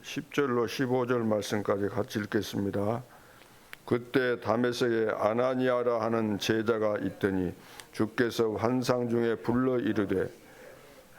10절로 15절 말씀까지 같이 읽겠습니다. 그때 다메섹에 아나니아라 하는 제자가 있더니 주께서 환상 중에 불러 이르되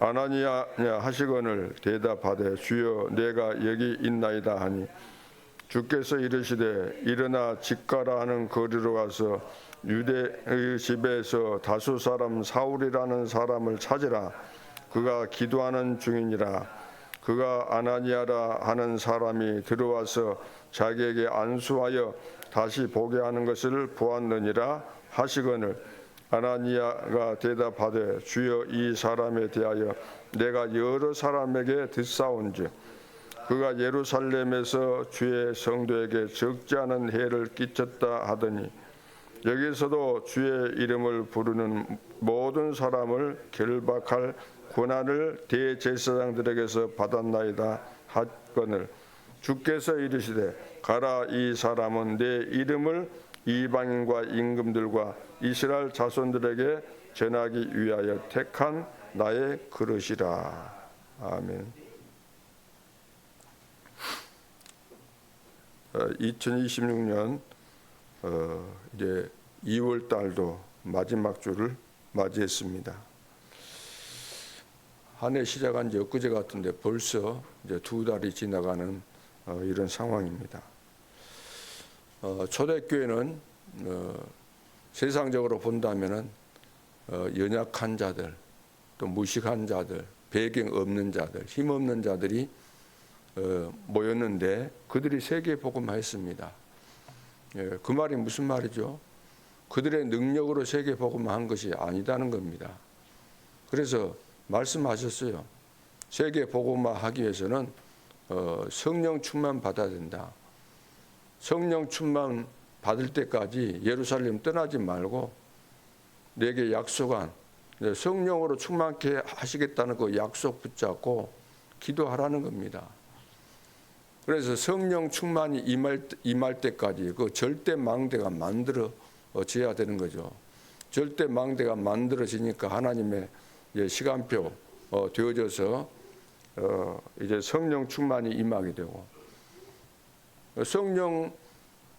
아나니아 하시거늘 대답하되 주여 내가 여기 있나이다 하니 주께서 이르시되 일어나 직가라 하는 거리로 가서 유대의 집에서 다수 사람 사울이라는 사람을 찾으라. 그가 기도하는 중이니라. 그가 아나니아라 하는 사람이 들어와서 자기에게 안수하여 다시 보게 하는 것을 보았느니라 하시거늘 아나니아가 대답하되 주여 이 사람에 대하여 내가 여러 사람에게 듣사온즉 그가 예루살렘에서 주의 성도에게 적지 않은 해를 끼쳤다 하더니 여기서도 주의 이름을 부르는 모든 사람을 결박할 권한을 대제사장들에게서 받았나이다 하거늘 주께서 이르시되 가라 이 사람은 내 이름을 이방인과 임금들과 이스라엘 자손들에게 전하기 위하여 택한 나의 그릇이라. 아멘. 2026년 이제 2월 달도 마지막 주를 맞이했습니다. 한 해 시작한 지 엊그제 같은데 벌써 이제 2달이 지나가는 이런 상황입니다. 초대교회는 세상적으로 본다면은 연약한 자들, 또 무식한 자들, 배경 없는 자들, 힘 없는 자들이 모였는데 그들이 세계 복음화했습니다. 그 말이 무슨 말이죠? 그들의 능력으로 세계 복음화한 것이 아니다는 겁니다. 그래서 말씀하셨어요. 세계 복음화하기 위해서는 성령 충만 받아야 된다. 성령 충만 받을 때까지 예루살렘 떠나지 말고 내게 약속한 성령으로 충만케 하시겠다는 그 약속 붙잡고 기도하라는 겁니다. 그래서 성령 충만이 임할 때까지 그 절대 망대가 만들어져야 되는 거죠. 절대 망대가 만들어지니까 하나님의 시간표 되어져서 이제 성령 충만이 임하게 되고 성령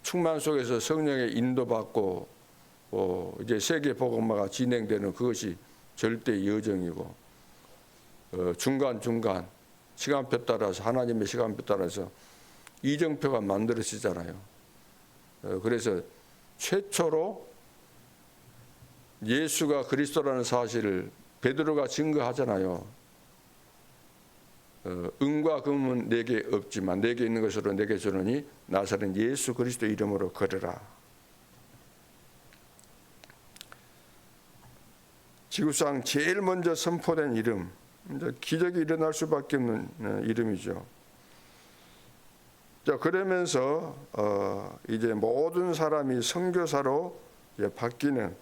충만 속에서 성령의 인도받고 이제 세계 복음화가 진행되는 그것이 절대 여정이고 중간중간 시간표 따라서 하나님의 시간표 따라서 이정표가 만들어지잖아요. 그래서 최초로 예수가 그리스도라는 사실을 베드로가 증거하잖아요. 은과 금은 내게 없지만 내게 있는 것으로 내게 주노니 나사렛 예수 그리스도 이름으로 걸으라. 지구상 제일 먼저 선포된 이름, 기적이 일어날 수밖에 없는 이름이죠. 자, 그러면서 이제 모든 사람이 선교사로 바뀌는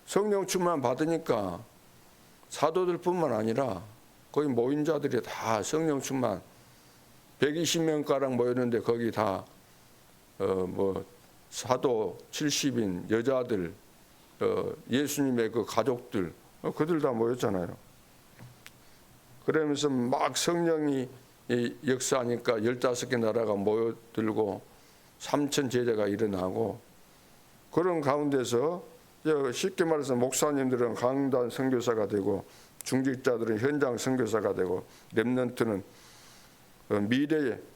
성령 충만 받으니까 사도들뿐만 아니라 거기 모인 자들이 다 성령 충만 120명가량 모였는데 거기 다 뭐 사도 70인 여자들 예수님의 그 가족들 그들 다 모였잖아요. 그러면서 막 성령이 역사하니까 15개 나라가 모여들고 3천 제자가 일어나고 그런 가운데서 쉽게 말해서 목사님들은 강단 선교사가 되고 중직자들은 현장 선교사가 되고 렘넌트는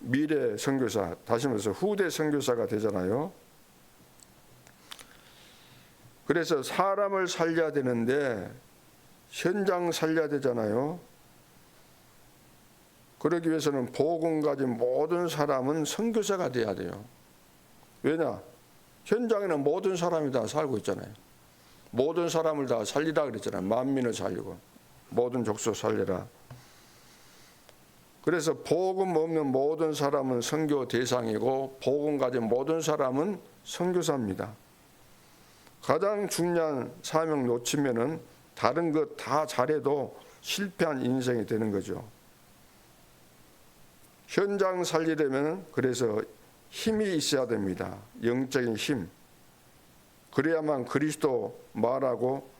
미래 선교사, 다시 말해서 후대 선교사가 되잖아요. 그래서 사람을 살려야 되는데 현장 살려야 되잖아요. 그러기 위해서는 복음 가진 모든 사람은 선교사가 돼야 돼요. 왜냐? 현장에는 모든 사람이 다 살고 있잖아요. 모든 사람을 다 살리라 그랬잖아요. 만민을 살리고 모든 족속 살리라. 그래서 복음 없는 모든 사람은 선교 대상이고 복음 가진 모든 사람은 선교사입니다. 가장 중요한 사명 놓치면은 다른 것 다 잘해도 실패한 인생이 되는 거죠. 현장 살리려면 그래서 힘이 있어야 됩니다. 영적인 힘. 그래야만 그리스도 말하고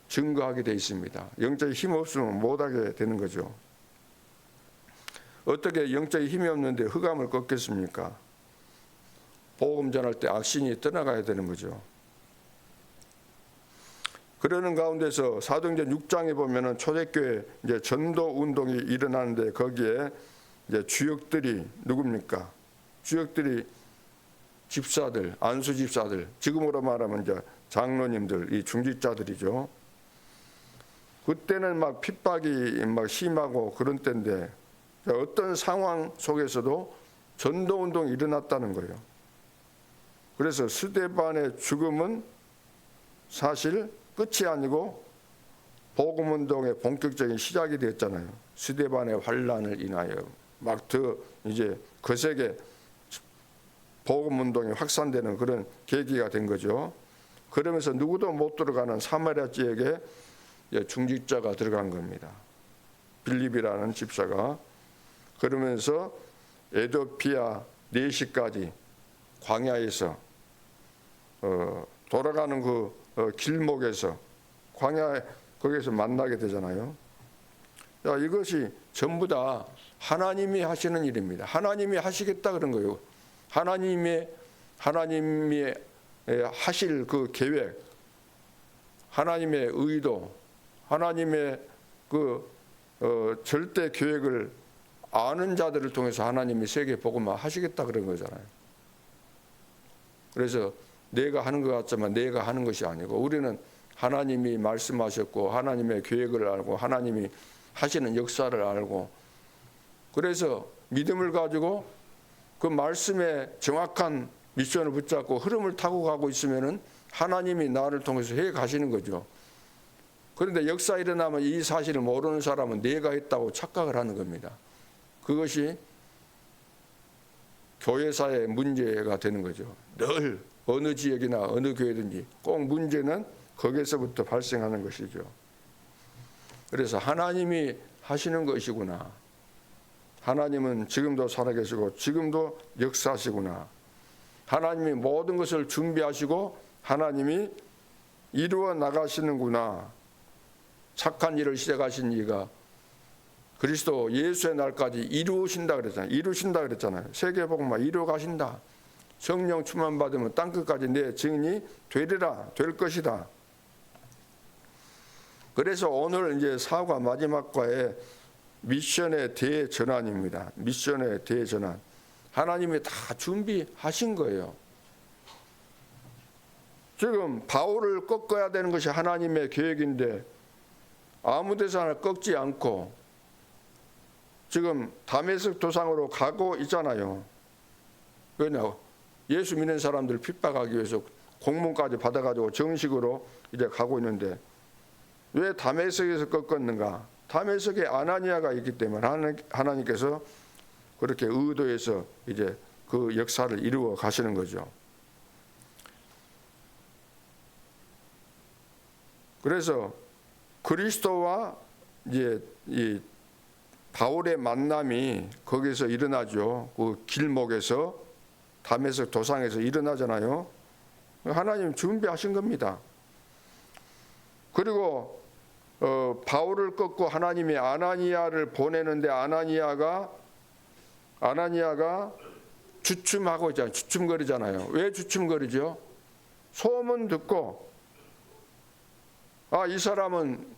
증거하게 돼 있습니다. 영적인 힘 없으면 못하게 되는 거죠. 어떻게 영적인 힘이 없는데 흑암을 꺾겠습니까? 복음 전할 때 악신이 떠나가야 되는 거죠. 그러는 가운데서 사도행전 6장에 보면은 초대교회 이제 전도 운동이 일어나는데 거기에 이제 주역들이 누굽니까? 주역들이 집사들, 안수 집사들, 지금으로 말하면 이제 장로님들, 이 중직자들이죠. 그때는 막 핍박이 막 심하고 그런 때인데 어떤 상황 속에서도 전도 운동이 일어났다는 거예요. 그래서 스데반의 죽음은 사실 끝이 아니고 복음 운동의 본격적인 시작이 됐잖아요. 스데반의 환란을 인하여 막 더 이제 거세게 복음 운동이 확산되는 그런 계기가 된 거죠. 그러면서 누구도 못 들어가는 사마리아 지역에 중직자가 들어간 겁니다. 빌립이라는 집사가. 그러면서 에도피아 4시까지 광야에서 돌아가는 그 길목에서 광야 거기에서 만나게 되잖아요. 이것이 전부 다 하나님이 하시는 일입니다. 하나님이 하시겠다 그런 거예요. 하나님이 하실 그 계획, 하나님의 의도, 하나님의 그 절대 계획을 아는 자들을 통해서 하나님이 세계 복음화 하시겠다 그런 거잖아요. 그래서 내가 하는 것 같지만 내가 하는 것이 아니고 우리는 하나님이 말씀하셨고 하나님의 계획을 알고 하나님이 하시는 역사를 알고 그래서 믿음을 가지고 그 말씀에 정확한 미션을 붙잡고 흐름을 타고 가고 있으면은 하나님이 나를 통해서 해 가시는 거죠. 그런데 역사 일어나면 이 사실을 모르는 사람은 내가 했다고 착각을 하는 겁니다. 그것이 교회사의 문제가 되는 거죠. 늘 어느 지역이나 어느 교회든지 꼭 문제는 거기에서부터 발생하는 것이죠. 그래서 하나님이 하시는 것이구나. 하나님은 지금도 살아계시고 지금도 역사하시구나. 하나님이 모든 것을 준비하시고 하나님이 이루어 나가시는구나. 착한 일을 시작하신 이가 그리스도 예수의 날까지 이루신다 그랬잖아요. 이루신다 그랬잖아요. 세계복음화 이루어 가신다. 성령 충만 받으면 땅끝까지 내 증인이 되리라. 될 것이다. 그래서 오늘 이제 사과 마지막 과에 미션의 대전환입니다. 미션의 대전환. 하나님이 다 준비하신 거예요. 지금 바울을 꺾어야 되는 것이 하나님의 계획인데 아무 데서나 꺾지 않고 지금 다메섹 도상으로 가고 있잖아요. 왜냐? 예수 믿는 사람들 핍박하기 위해서 공문까지 받아가지고 정식으로 이제 가고 있는데 왜 다메섹에서 꺾었는가? 다메섹에 아나니아가 있기 때문에 하나님께서 그렇게 의도해서 이제 그 역사를 이루어 가시는 거죠. 그래서 그리스도와 이제 이 바울의 만남이 거기서 일어나죠. 그 길목에서 다메섹 도상에서 일어나잖아요. 하나님 준비하신 겁니다. 그리고 바울을 꺾고 하나님이 아나니아를 보내는데 아나니아가 주춤하고 있잖아요. 주춤거리잖아요. 왜 주춤거리죠? 소문 듣고 이 사람은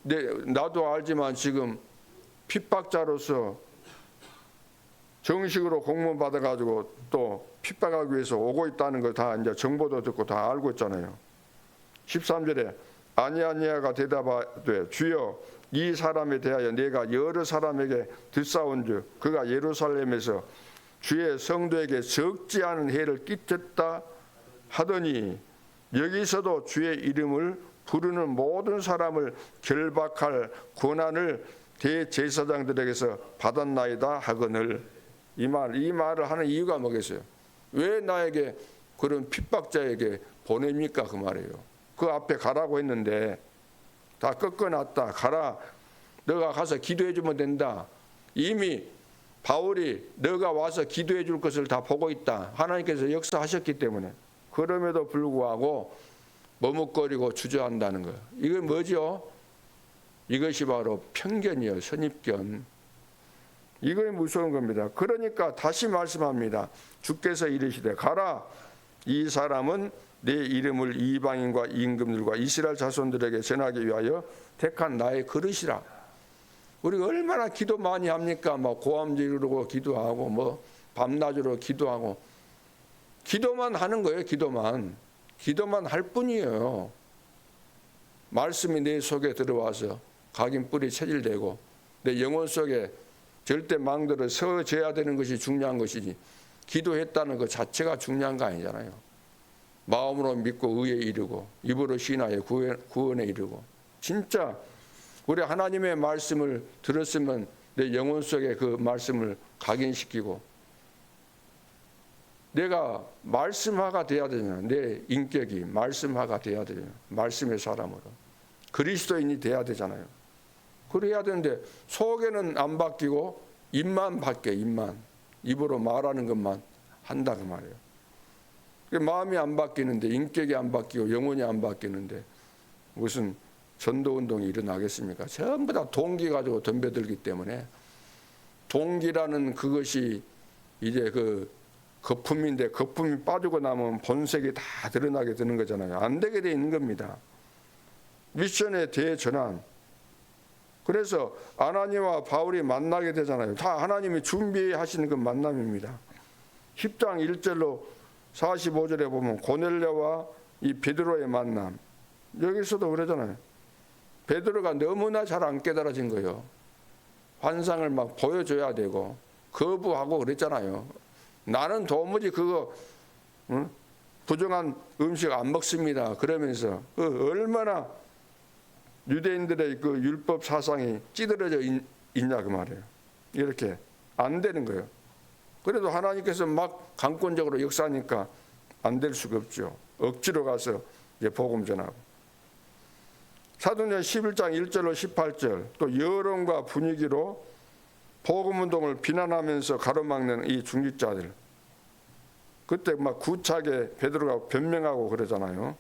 나도 알지만 지금 핍박자로서 정식으로 공문 받아가지고 또 핍박하기 위해서 오고 있다는 걸 다 이제 정보도 듣고 다 알고 있잖아요. 13절에 아나니아가 대답하되 주여 이 사람에 대하여 내가 여러 사람에게 듣사온즉 그가 예루살렘에서 주의 성도에게 적지 않은 해를 끼쳤다 하더니 여기서도 주의 이름을 부르는 모든 사람을 결박할 권한을 대제사장들에게서 받았나이다 하거늘. 이 말을 하는 이유가 뭐겠어요? 왜 나에게 그런 핍박자에게 보냅니까? 그 말이에요. 그 앞에 가라고 했는데 다 꺾어놨다. 가라. 너가 가서 기도해 주면 된다. 이미 바울이 너가 와서 기도해 줄 것을 다 보고 있다. 하나님께서 역사하셨기 때문에. 그럼에도 불구하고 머뭇거리고 주저한다는 거예요. 이건 뭐죠? 이것이 바로 편견이에요. 선입견. 이거에 무서운 겁니다. 그러니까 다시 말씀합니다. 주께서 이르시되 가라, 이 사람은 내 이름을 이방인과 임금들과 이스라엘 자손들에게 전하기 위하여 택한 나의 그릇이라. 우리가 얼마나 기도 많이 합니까? 뭐 고함 지르고 기도하고 뭐 밤낮으로 기도하고, 기도만 하는 거예요. 기도만 할 뿐이에요. 말씀이 내 속에 들어와서 각인 뿌리 체질되고 내 영혼 속에 절대 망들어 서져야 되는 것이 중요한 것이지, 기도했다는 것 자체가 중요한 거 아니잖아요. 마음으로 믿고 의에 이르고 입으로 신하여 구원에 이르고, 진짜 우리 하나님의 말씀을 들었으면 내 영혼 속에 그 말씀을 각인시키고 내가 말씀화가 돼야 되잖아요. 내 인격이 말씀화가 돼야 되잖아요. 말씀의 사람으로 그리스도인이 돼야 되잖아요. 그래야 되는데 속에는 안 바뀌고 입만 바뀌어. 입으로 말하는 것만 한다 그 말이에요. 마음이 안 바뀌는데, 인격이 안 바뀌고 영혼이 안 바뀌는데 무슨 전도운동이 일어나겠습니까? 전부 다 동기 가지고 덤벼들기 때문에, 동기라는 그것이 이제 그 거품인데, 거품이 빠지고 나면 본색이 다 드러나게 되는 거잖아요. 안 되게 돼 있는 겁니다. 미션의 대전환. 그래서 아나니와 바울이 만나게 되잖아요. 다 하나님이 준비하시는 그 만남입니다. 10장 1절로 45절에 보면 고넬료와 이 베드로의 만남, 여기서도 그러잖아요. 베드로가 너무나 잘 안 깨달아진 거예요. 환상을 막 보여줘야 되고 거부하고 그랬잖아요. 나는 도무지 그거 부정한 음식 안 먹습니다. 그러면서 얼마나 유대인들의 그 율법 사상이 찌들어져 있냐 그 말이에요. 이렇게 안 되는 거예요. 그래도 하나님께서 막 강권적으로 역사하니까 안 될 수가 없죠. 억지로 가서 이제 복음 전하고. 사도행전 11장 1절로 18절, 또 여론과 분위기로 복음운동을 비난하면서 가로막는 이 중직자들, 그때 막 구차게 베드로가 변명하고 그러잖아요.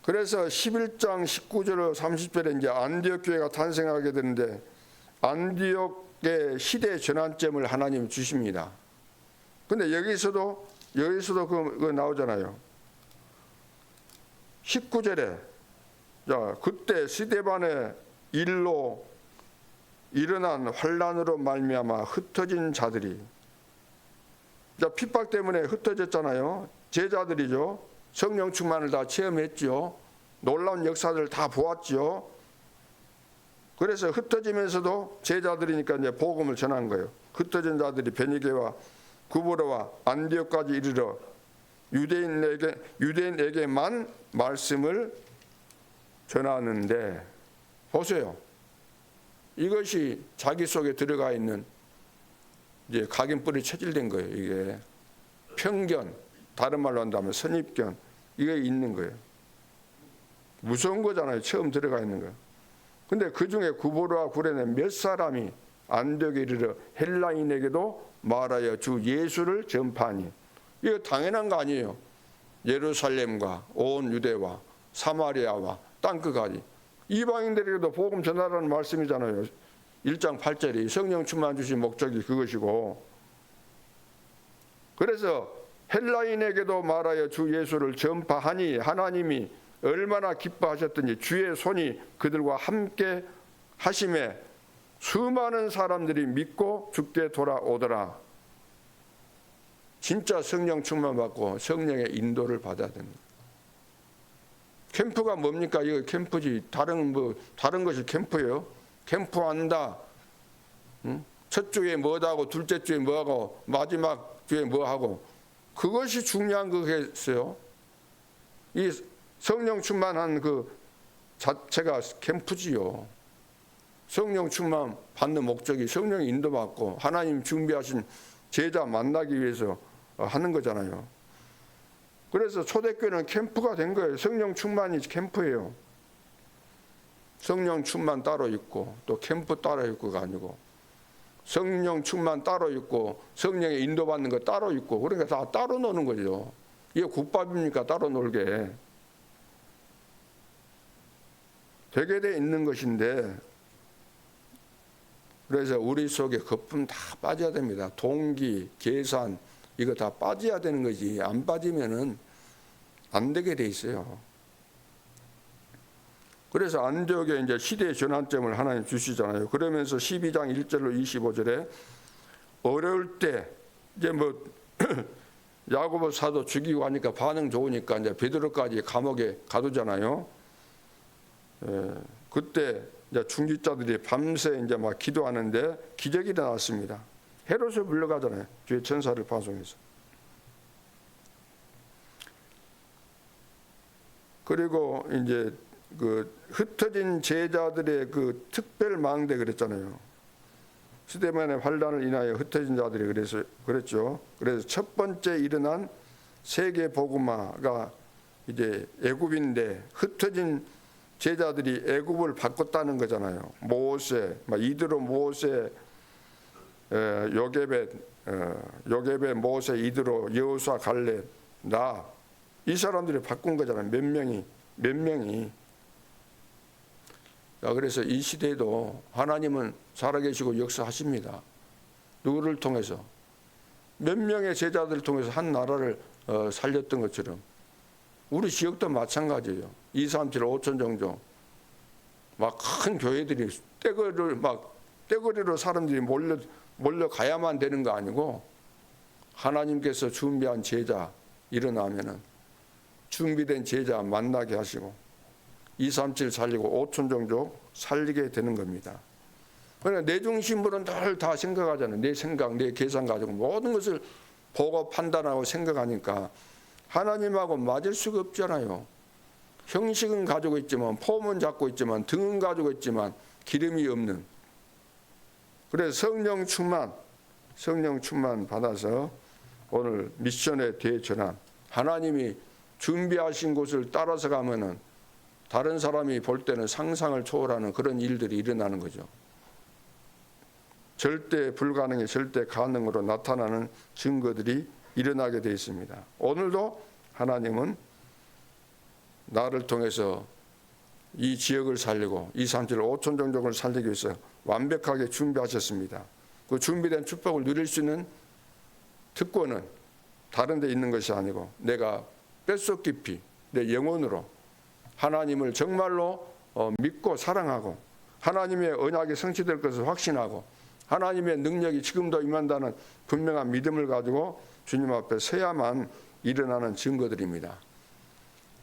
그래서 11장 19절 30절에 이제 안디옥 교회가 탄생하게 되는데, 안디옥의 시대 전환점을 하나님 주십니다. 근데 여기서도 그거 나오잖아요. 19절에 자, 그때 스데반의 일로 일어난 환란으로 말미암아 흩어진 자들이, 자, 핍박 때문에 흩어졌잖아요. 제자들이죠. 성령 충만을 다 체험했죠. 놀라운 역사들 다 보았죠. 그래서 흩어지면서도 제자들이니까 이제 복음을 전한 거예요. 흩어진 자들이 베니게와 구브로와 안디옥까지 이르러 유대인에게만 말씀을 전하는데, 보세요. 이것이 자기 속에 들어가 있는 이제 각인뿔이 체질된 거예요. 이게 편견, 다른 말로 한다면 선입견, 이게 있는 거예요. 무서운 거잖아요. 처음 들어가 있는 거예요. 근데 그 중에 구보로와 구레네 몇 사람이 안디옥에 이르러 헬라인에게도 말하여 주 예수를 전파하니, 이거 당연한 거 아니에요. 예루살렘과 온 유대와 사마리아와 땅끝까지 이방인들에게도 복음 전하라는 말씀이잖아요. 1장 8절이 성령 충만 주신 목적이 그것이고, 그래서 헬라인에게도 말하여 주 예수를 전파하니 하나님이 얼마나 기뻐하셨든지 주의 손이 그들과 함께 하심에 수많은 사람들이 믿고 주께 돌아오더라. 진짜 성령 충만 받고 성령의 인도를 받아야 됩니다. 캠프가 뭡니까? 이거 캠프지. 다른 것이 캠프예요. 캠프한다. 첫 주에 뭐하고 둘째 주에 뭐하고 마지막 주에 뭐하고, 그것이 중요한 거겠어요. 이 성령 충만한 그 자체가 캠프지요. 성령 충만 받는 목적이 성령의 인도받고 하나님 준비하신 제자 만나기 위해서 하는 거잖아요. 그래서 초대교회는 캠프가 된 거예요. 성령 충만이 캠프예요. 성령 충만 따로 있고 또 캠프 따로 있고가 아니고, 성령 충만 따로 있고 성령의 인도받는 거 따로 있고, 그러니까 다 따로 노는 거죠. 이게 국밥입니까? 따로 놀게. 되게 돼 있는 것인데, 그래서 우리 속에 거품 다 빠져야 됩니다. 동기, 계산 이거 다 빠져야 되는 거지. 안 빠지면은 안 되게 돼 있어요. 그래서 안디옥에 이제 시대의 전환점을 하나님 주시잖아요. 그러면서 12장 1절로 25절에 어려울 때 이제 뭐 야고보 사도 죽이고 하니까 반응 좋으니까 이제 베드로까지 감옥에 가두잖아요. 그때 이제 중직자들이 밤새 이제 막 기도하는데 기적이 나왔습니다. 헤롯을 물러가잖아요. 주의 천사를 파송해서. 그리고 이제 그 흩어진 제자들의 그 특별 망대 그랬잖아요. 스데반의 환란을 인하여 흩어진 자들이 그랬죠. 그래서 첫 번째 일어난 세계 복음화가 이제 애굽인데 흩어진 제자들이 애굽을 바꿨다는 거잖아요. 모세, 이드로 모세, 요게벳 모세, 이드로 여호수아 갈렙 나 이 사람들이 바꾼 거잖아요. 몇 명이. 그래서 이 시대에도 하나님은 살아계시고 역사하십니다. 누구를 통해서? 몇 명의 제자들을 통해서 한 나라를 살렸던 것처럼 우리 지역도 마찬가지예요. 2, 3, 7, 5천 정도 막 큰 교회들이 떼거리로 사람들이 몰려가야만 되는 거 아니고 하나님께서 준비한 제자 일어나면은 준비된 제자 만나게 하시고 2, 3, 7 살리고 5천 정도 살리게 되는 겁니다. 그러니까 내 중심으로는 늘 다 생각하잖아요. 내 생각, 내 계산 가지고 모든 것을 보고 판단하고 생각하니까 하나님하고 맞을 수가 없잖아요. 형식은 가지고 있지만 폼은 잡고 있지만 등은 가지고 있지만 기름이 없는. 그래서 성령 충만 받아서 오늘 미션의 대전환 하나님이 준비하신 곳을 따라서 가면은 다른 사람이 볼 때는 상상을 초월하는 그런 일들이 일어나는 거죠. 절대 불가능이 절대 가능으로 나타나는 증거들이 일어나게 되어 있습니다. 오늘도 하나님은 나를 통해서 이 지역을 살리고 2, 3, 7, 5천 종족을 살리기 위해서 완벽하게 준비하셨습니다. 그 준비된 축복을 누릴 수 있는 특권은 다른 데 있는 것이 아니고 내가 뼛속 깊이 내 영혼으로 하나님을 정말로 믿고 사랑하고 하나님의 언약이 성취될 것을 확신하고 하나님의 능력이 지금도 임한다는 분명한 믿음을 가지고 주님 앞에 서야만 일어나는 증거들입니다.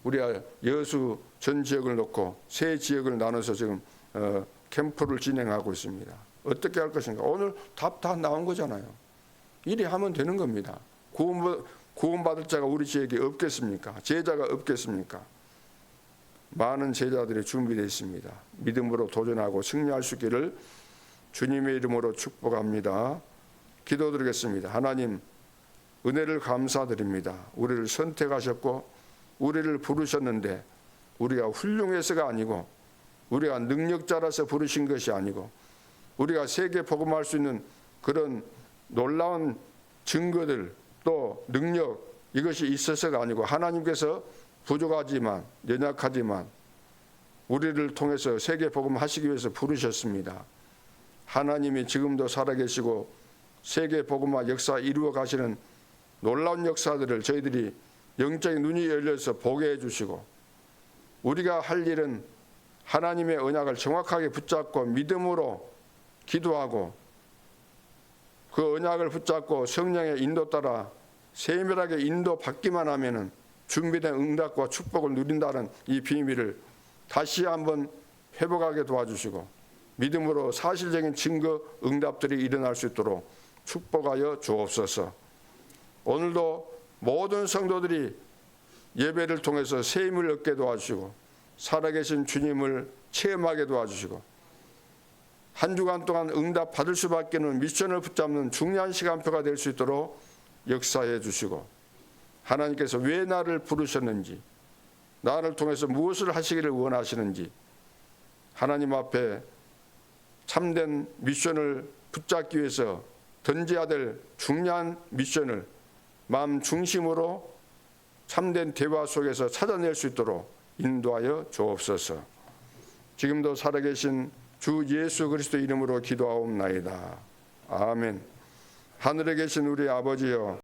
우리가 여수 전 지역을 놓고 세 지역을 나눠서 지금 캠프를 진행하고 있습니다. 어떻게 할 것인가? 오늘 답 다 나온 거잖아요. 이리 하면 되는 겁니다. 구원받을 자가 우리 지역에 없겠습니까? 제자가 없겠습니까? 많은 제자들이 준비되어 있습니다. 믿음으로 도전하고 승리할 수 있기를 주님의 이름으로 축복합니다. 기도드리겠습니다. 하나님 은혜를 감사드립니다. 우리를 선택하셨고 우리를 부르셨는데 우리가 훌륭해서가 아니고 우리가 능력자라서 부르신 것이 아니고 우리가 세계 복음할 수 있는 그런 놀라운 증거들 또 능력 이것이 있어서가 아니고 하나님께서 부족하지만 연약하지만 우리를 통해서 세계 복음하시기 위해서 부르셨습니다. 하나님이 지금도 살아계시고 세계 복음화 역사 이루어 가시는 놀라운 역사들을 저희들이 영적인 눈이 열려서 보게 해주시고 우리가 할 일은 하나님의 언약을 정확하게 붙잡고 믿음으로 기도하고 그 언약을 붙잡고 성령의 인도 따라 세밀하게 인도받기만 하면은 준비된 응답과 축복을 누린다는 이 비밀을 다시 한번 회복하게 도와주시고 믿음으로 사실적인 증거 응답들이 일어날 수 있도록 축복하여 주옵소서. 오늘도 모든 성도들이 예배를 통해서 새 힘을 얻게 도와주시고 살아계신 주님을 체험하게 도와주시고 한 주간 동안 응답 받을 수밖에 없는 미션을 붙잡는 중요한 시간표가 될 수 있도록 역사해 주시고 하나님께서 왜 나를 부르셨는지 나를 통해서 무엇을 하시기를 원하시는지 하나님 앞에 참된 미션을 붙잡기 위해서 던져야 될 중요한 미션을 마음 중심으로 참된 대화 속에서 찾아낼 수 있도록 인도하여 주옵소서. 지금도 살아계신 주 예수 그리스도 이름으로 기도하옵나이다. 아멘. 하늘에 계신 우리 아버지여,